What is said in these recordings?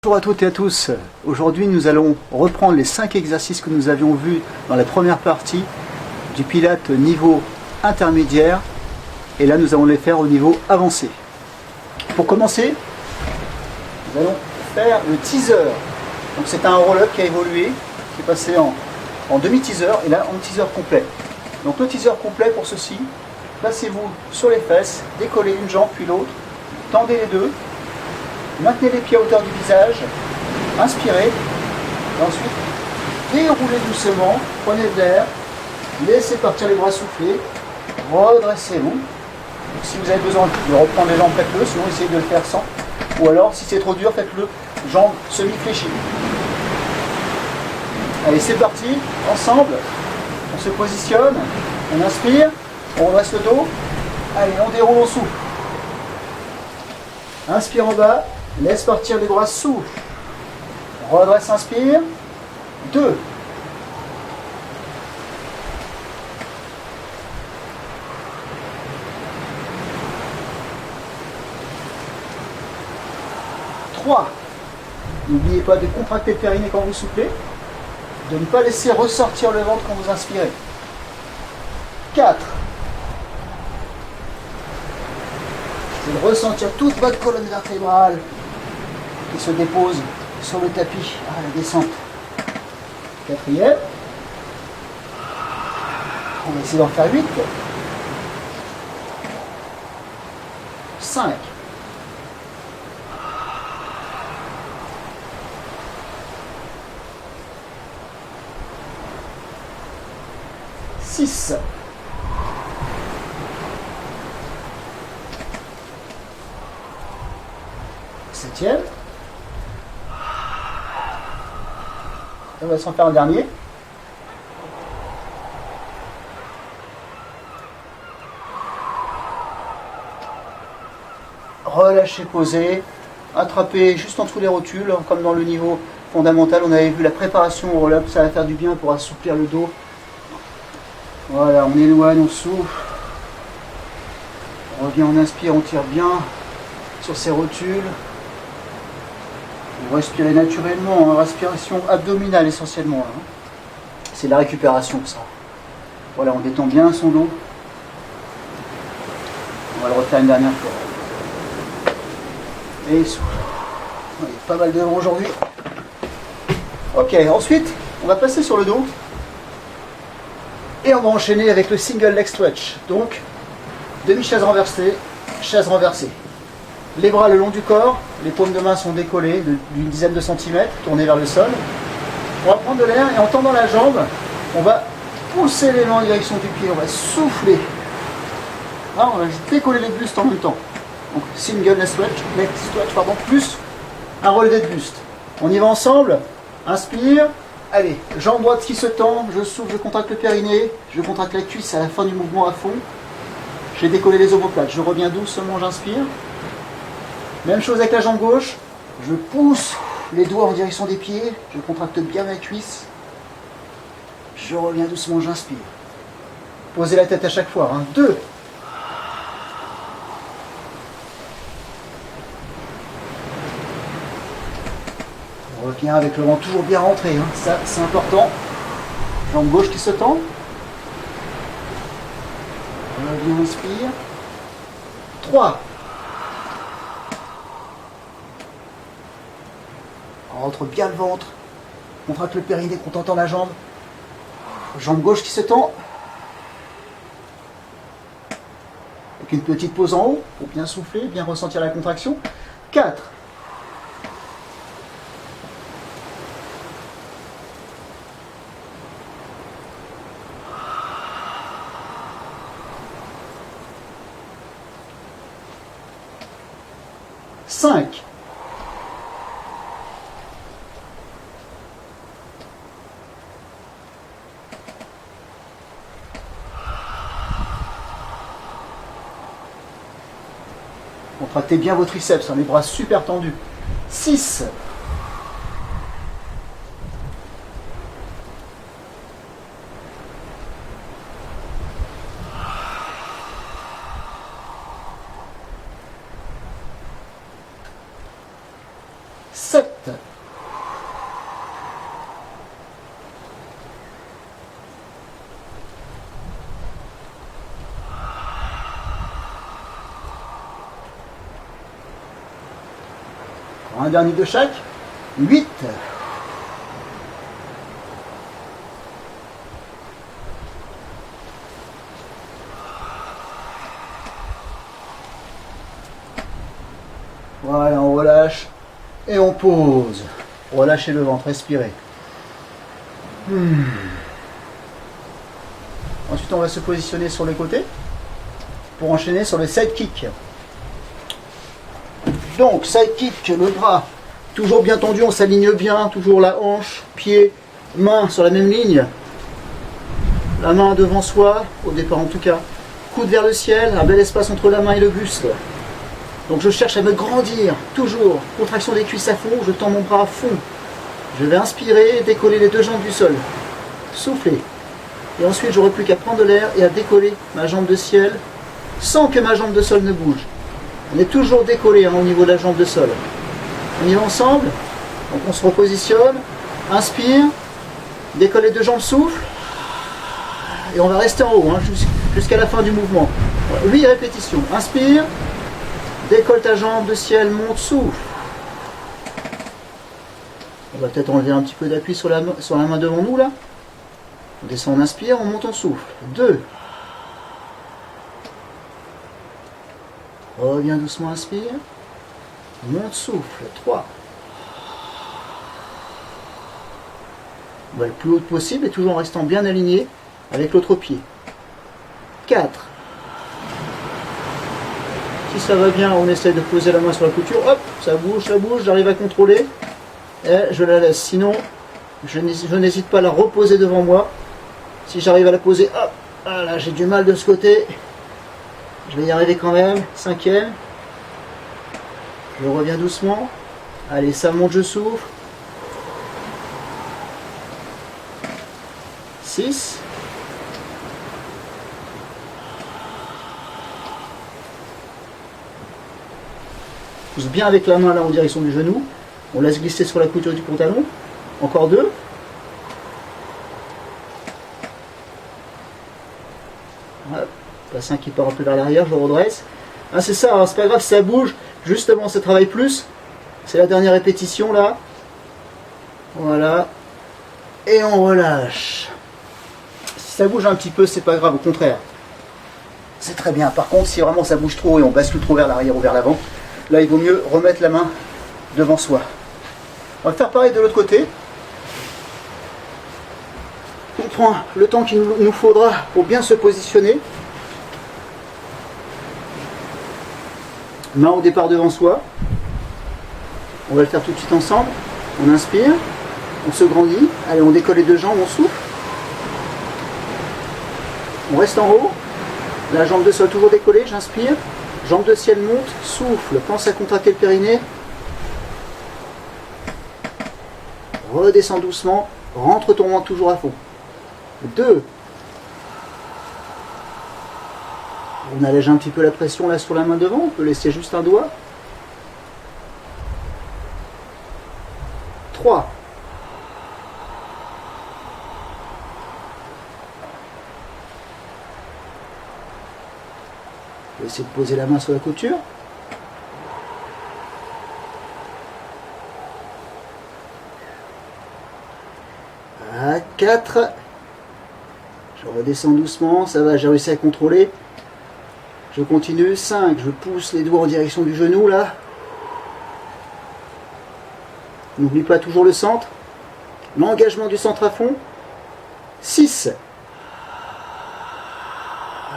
Bonjour à toutes et à tous. Aujourd'hui, nous allons reprendre les 5 exercices que nous avions vus dans la première partie du Pilates niveau intermédiaire. Et là, nous allons les faire au niveau avancé. Pour commencer, nous allons faire le teaser. Donc c'est un roll-up qui a évolué, qui est passé en demi-teaser et là en teaser complet. Donc le teaser complet pour ceci, placez-vous sur les fesses, décollez une jambe puis l'autre, tendez les deux. Maintenez les pieds à hauteur du visage, inspirez, et ensuite déroulez doucement, prenez de l'air, laissez partir les bras soufflés, redressez-vous. Si vous avez besoin de reprendre les jambes, faites-le, sinon essayez de le faire sans. Ou alors, si c'est trop dur, faites-le jambes semi-fléchies. Allez, c'est parti, ensemble, on se positionne, on inspire, on redresse le dos, allez, on déroule, on souffle. Inspire en bas. Laisse partir les bras, souffle. Redresse, inspire. 2. 3. N'oubliez pas de contracter le périnée quand vous soufflez. De ne pas laisser ressortir le ventre quand vous inspirez. 4. De ressentir toute votre colonne vertébrale qui se dépose sur le tapis à la descente. 4e. On va essayer d'en faire 8. 5. 6. 7e. On va s'en faire un dernier. Relâchez, posez. Attrapez juste en dessous les rotules, comme dans le niveau fondamental. On avait vu la préparation au roll-up, ça va faire du bien pour assouplir le dos. Voilà, on éloigne, on souffle. On revient, on inspire, on tire bien sur ces rotules. Vous respirez naturellement, respiration abdominale essentiellement. C'est la récupération ça. Voilà, on détend bien son dos. On va le refaire une dernière fois. Et souffle. Il y a pas mal d'heures aujourd'hui. Ok, ensuite, on va passer sur le dos. Et on va enchaîner avec le single leg stretch. Donc, demi-chaise renversée, chaise renversée. Les bras le long du corps, les paumes de main sont décollées d'une dizaine de centimètres, tournées vers le sol. On va prendre de l'air et en tendant la jambe, on va pousser les mains en direction du pied, on va souffler. Là, on va décoller les bustes en même temps. Donc single leg stretch, plus un relevé de buste. On y va ensemble, inspire, allez, jambe droite qui se tend, je souffle, je contracte le périnée, je contracte la cuisse à la fin du mouvement à fond. J'ai décollé les omoplates, je reviens doucement, j'inspire. Même chose avec la jambe gauche, je pousse les doigts en direction des pieds, je contracte bien ma cuisse, je reviens doucement, j'inspire. Posez la tête à chaque fois, 2. On revient avec le vent toujours bien rentré, ça c'est important. Jambe gauche qui se tend. On revient, inspire. 3. On rentre bien le ventre, on contracte le périnée, qu'on entend la jambe. Jambe gauche qui se tend. Avec une petite pause en haut, pour bien souffler, bien ressentir la contraction. 4. 5. 'Contractez bien vos triceps, les bras super tendus. 6. 7. Un dernier de chaque. 8. Voilà, on relâche et on pose. Relâchez le ventre, respirez. Ensuite, on va se positionner sur les côtés pour enchaîner sur le side kick. Donc, side kick, le bras toujours bien tendu, on s'aligne bien, toujours la hanche, pied, main sur la même ligne. La main devant soi, au départ en tout cas. Coude vers le ciel, un bel espace entre la main et le buste. Donc je cherche à me grandir, toujours. Contraction des cuisses à fond, je tends mon bras à fond. Je vais inspirer et décoller les deux jambes du sol. Souffler. Et ensuite, j'aurai plus qu'à prendre de l'air et à décoller ma jambe de ciel sans que ma jambe de sol ne bouge. On est toujours décollé au niveau de la jambe de sol. On y va ensemble. Donc on se repositionne. Inspire. Décolle les deux jambes, souffle. Et on va rester en haut jusqu'à la fin du mouvement. 8 répétitions. Inspire. Décolle ta jambe de ciel, monte, souffle. On va peut-être enlever un petit peu d'appui sur la main devant nous là. On descend, on inspire, on monte, on souffle. 2. Reviens doucement, inspire. Monte, souffle. 3. On va le plus haut possible et toujours en restant bien aligné avec l'autre pied. 4. Si ça va bien, on essaie de poser la main sur la couture. Hop, ça bouge, j'arrive à contrôler. Et je la laisse. Sinon, je n'hésite pas à la reposer devant moi. Si j'arrive à la poser, hop, là j'ai du mal de ce côté. Je vais y arriver quand même. 5e. Je reviens doucement. Allez, ça monte, je souffle. 6. Pousse bien avec la main là en direction du genou. On laisse glisser sur la couture du pantalon. Encore 2. Hop, bassin qui part un peu vers l'arrière, je le redresse. Ah, c'est ça, hein, c'est pas grave si ça bouge. Justement, ça travaille plus. C'est la dernière répétition là. Voilà. Et on relâche. Si ça bouge un petit peu, c'est pas grave, au contraire. C'est très bien. Par contre, si vraiment ça bouge trop et on bascule trop vers l'arrière ou vers l'avant, là il vaut mieux remettre la main devant soi. On va faire pareil de l'autre côté. On prend le temps qu'il nous faudra pour bien se positionner. Main au départ devant soi. On va le faire tout de suite ensemble. On inspire, on se grandit. Allez, on décolle les deux jambes, on souffle. On reste en haut. La jambe de sol toujours décollée, j'inspire. Jambe de ciel monte, souffle. Pense à contracter le périnée. Redescends doucement. Rentre ton ventre toujours à fond. 2. On allège un petit peu la pression là sur la main devant. On peut laisser juste un doigt. 3. On va essayer de poser la main sur la couture. 4. Je redescends doucement, ça va, j'ai réussi à contrôler. Je continue. 5, je pousse les doigts en direction du genou là. N'oublie pas toujours le centre. L'engagement du centre à fond. 6.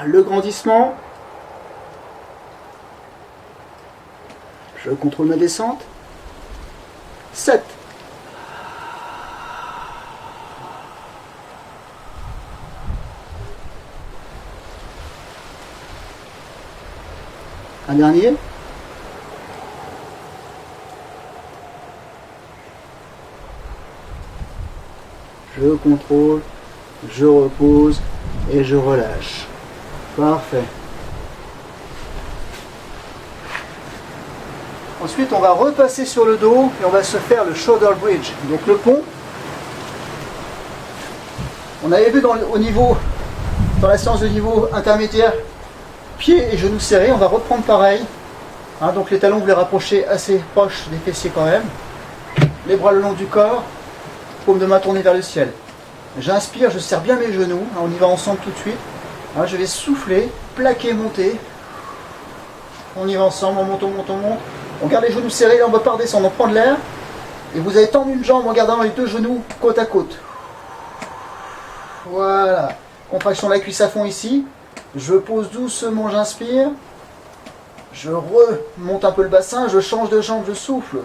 Le grandissement. Je contrôle ma descente. 7. Un dernier. Je contrôle, je repose et je relâche. Parfait. Ensuite, on va repasser sur le dos et on va se faire le shoulder bridge. Donc le pont. On avait vu dans la séance de niveau intermédiaire, pieds et genoux serrés. On va reprendre pareil. Hein, donc les talons, vous les rapprochez assez proches des fessiers quand même. Les bras le long du corps, paume de main tournée vers le ciel. J'inspire, je serre bien mes genoux. Hein, on y va ensemble tout de suite. Hein, je vais souffler, plaquer, monter. On y va ensemble, on monte, on monte, on monte. On garde les genoux serrés, là on ne va pas redescendre, on prend de l'air. Et vous allez tendre une jambe en gardant les deux genoux côte à côte. Voilà. Contraction de la cuisse à fond ici. Je pose doucement, j'inspire. Je remonte un peu le bassin, je change de jambe, je souffle.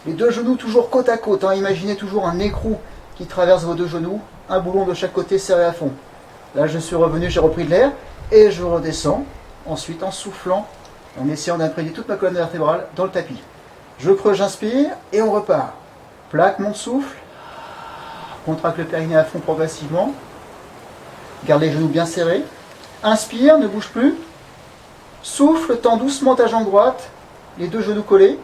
Les deux genoux toujours côte à côte. Hein. Imaginez toujours un écrou qui traverse vos deux genoux. Un boulon de chaque côté serré à fond. Là je suis revenu, j'ai repris de l'air. Et je redescends. Ensuite en soufflant, en essayant d'imprégner toute ma colonne vertébrale dans le tapis. Je creuse, j'inspire et on repart. Plaque, monte, souffle. Contracte le périnée à fond progressivement. Garde les genoux bien serrés. Inspire, ne bouge plus. Souffle, tends doucement ta jambe droite. Les deux genoux collés.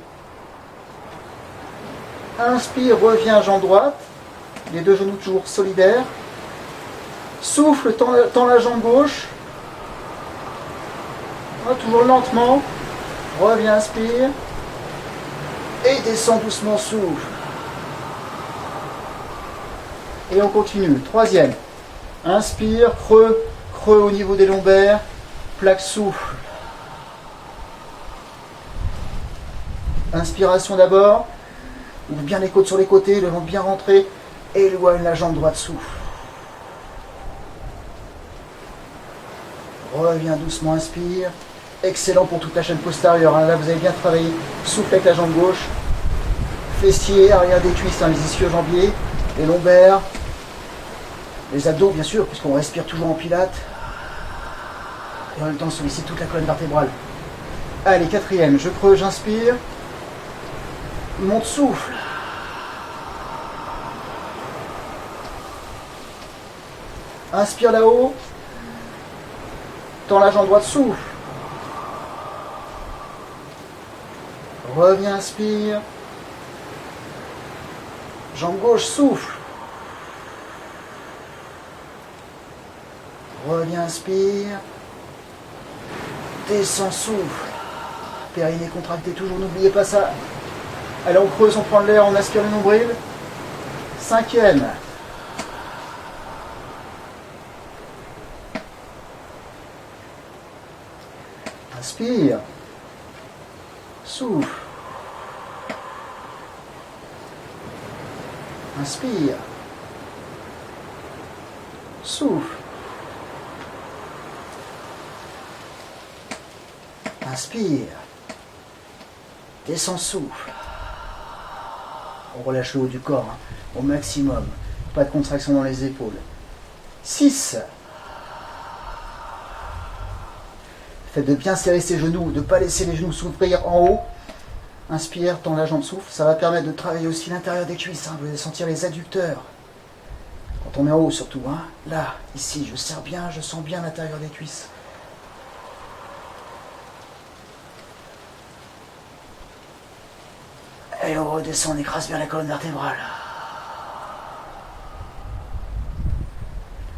Inspire, reviens, jambe droite. Les deux genoux toujours solidaires. Souffle, tends la jambe gauche. Toujours lentement. Reviens, inspire. Et descends doucement, souffle. Et on continue. Troisième. Inspire, creux au niveau des lombaires. Plaque, souffle. Inspiration d'abord. Ouvre bien les côtes sur les côtés, le ventre bien rentré. Éloigne la jambe droite, souffle. Reviens doucement, inspire. Excellent pour toute la chaîne postérieure. Hein. Là, vous avez bien travaillé. Souffle avec la jambe gauche. Fessiers, arrière des cuisses, hein, les ischio-jambiers, les lombaires, les abdos, bien sûr, puisqu'on respire toujours en pilates. Et en même temps, on sollicite toute la colonne vertébrale. Allez, quatrième. Je creuse, j'inspire. Monte, souffle. Inspire là-haut. Tends la jambe droite, souffle. Reviens, inspire. Jambe gauche, souffle. Reviens, inspire. Descends, souffle. Périnée contracté, toujours, n'oubliez pas ça. Allez, on creuse, on prend de l'air, on aspire le nombril. Cinquième. Inspire. Souffle. Inspire. Souffle. Inspire. Descends, souffle. On relâche le haut du corps hein, au maximum. Pas de contraction dans les épaules. 6. Faites de bien serrer ses genoux, de ne pas laisser les genoux s'ouvrir en haut. Inspire, tends la jambe, souffle. Ça va permettre de travailler aussi l'intérieur des cuisses. Hein. Vous allez sentir les adducteurs. Quand on est en haut surtout. Hein. Là, ici, je serre bien, je sens bien l'intérieur des cuisses. Et on redescend, on écrase bien la colonne vertébrale.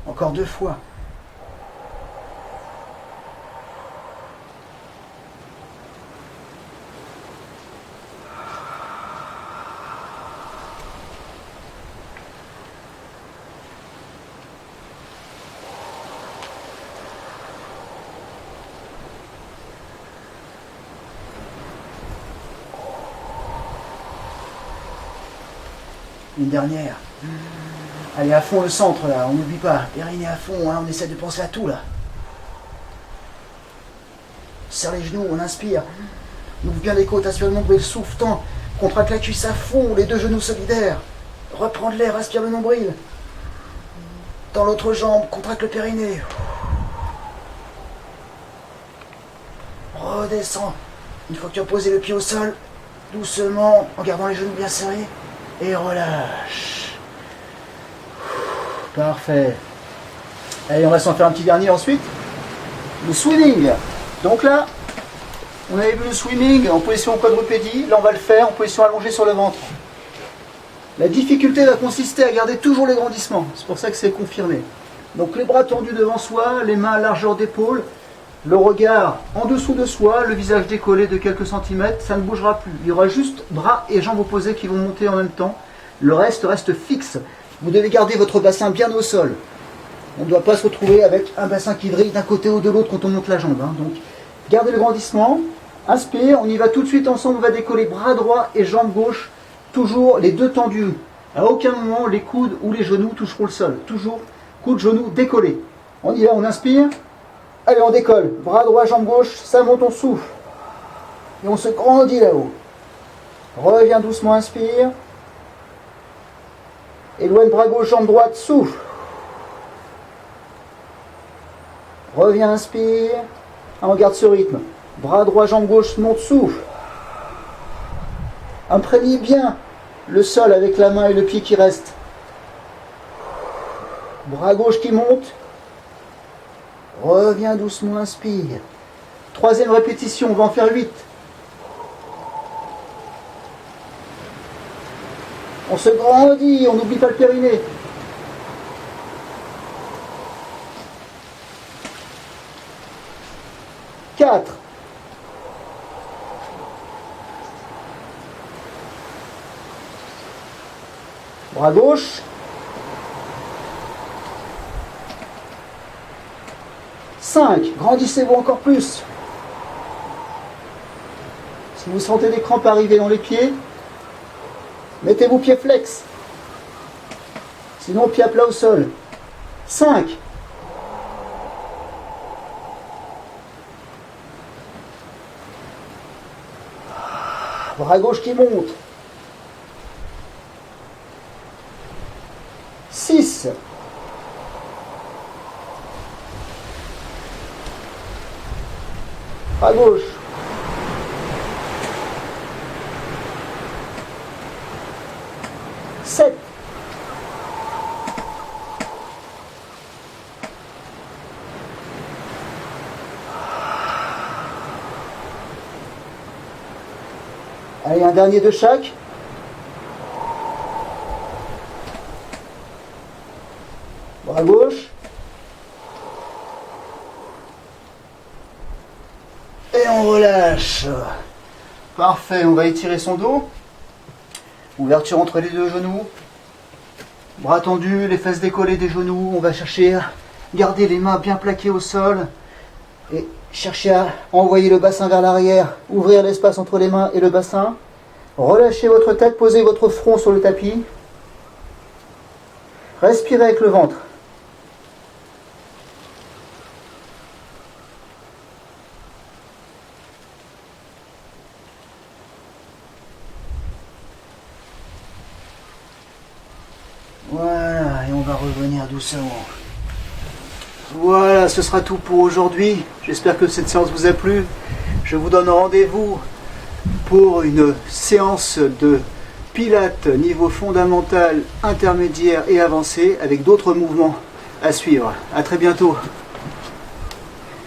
Encore 2 fois. Une dernière. Allez, à fond le centre, là. On n'oublie pas. Périnée à fond, hein. On essaie de penser à tout, là. Serre les genoux, on inspire. On ouvre bien les côtes, aspire le nombril, souffle, tend. Contracte la cuisse à fond, les deux genoux solidaires. Reprends de l'air, aspire le nombril. Dans l'autre jambe, contracte le périnée. Redescends. Une fois que tu as posé le pied au sol, doucement, en gardant les genoux bien serrés. Et relâche. Parfait. Allez, on va s'en faire un petit dernier ensuite. Le swimming. Donc là, on avait vu le swimming en position quadrupédie. Là, on va le faire en position allongée sur le ventre. La difficulté va consister à garder toujours les grandissements. C'est pour ça que c'est confirmé. Donc les bras tendus devant soi, les mains à largeur d'épaule. Le regard en dessous de soi, le visage décollé de quelques centimètres, ça ne bougera plus. Il y aura juste bras et jambes opposés qui vont monter en même temps. Le reste reste fixe. Vous devez garder votre bassin bien au sol. On ne doit pas se retrouver avec un bassin qui vrille d'un côté ou de l'autre quand on monte la jambe. Donc, gardez le grandissement. Inspire, on y va tout de suite ensemble. On va décoller bras droit et jambe gauche. Toujours les deux tendus. À aucun moment, les coudes ou les genoux toucheront le sol. Toujours coudes, genoux décollés. On y va, on inspire. Allez, on décolle. Bras droit, jambe gauche, ça monte, on souffle. Et on se grandit là-haut. Reviens doucement, inspire. Éloigne bras gauche, jambe droite, souffle. Reviens, inspire. On garde ce rythme. Bras droit, jambe gauche, monte, souffle. Imprégnez bien le sol avec la main et le pied qui reste. Bras gauche qui monte. Reviens doucement, inspire. Troisième répétition, on va en faire 8. On se grandit, on n'oublie pas le périnée. 4. Bras gauche. 5. Grandissez-vous encore plus. Si vous sentez des crampes arriver dans les pieds, mettez-vous pieds flex. Sinon, pied à plat au sol. 5. Bras gauche qui monte. 6. Bras gauche. 7. Allez, un dernier de chaque. Bras gauche. Et on relâche. Parfait, on va étirer son dos. Ouverture entre les deux genoux. Bras tendus, les fesses décollées des genoux. On va chercher à garder les mains bien plaquées au sol. Et chercher à envoyer le bassin vers l'arrière. Ouvrir l'espace entre les mains et le bassin. Relâchez votre tête, posez votre front sur le tapis. Respirez avec le ventre. Voilà, et on va revenir doucement. Voilà, ce sera tout pour aujourd'hui. J'espère que cette séance vous a plu. Je vous donne rendez-vous pour une séance de pilates niveau fondamental, intermédiaire et avancé avec d'autres mouvements à suivre. À très bientôt.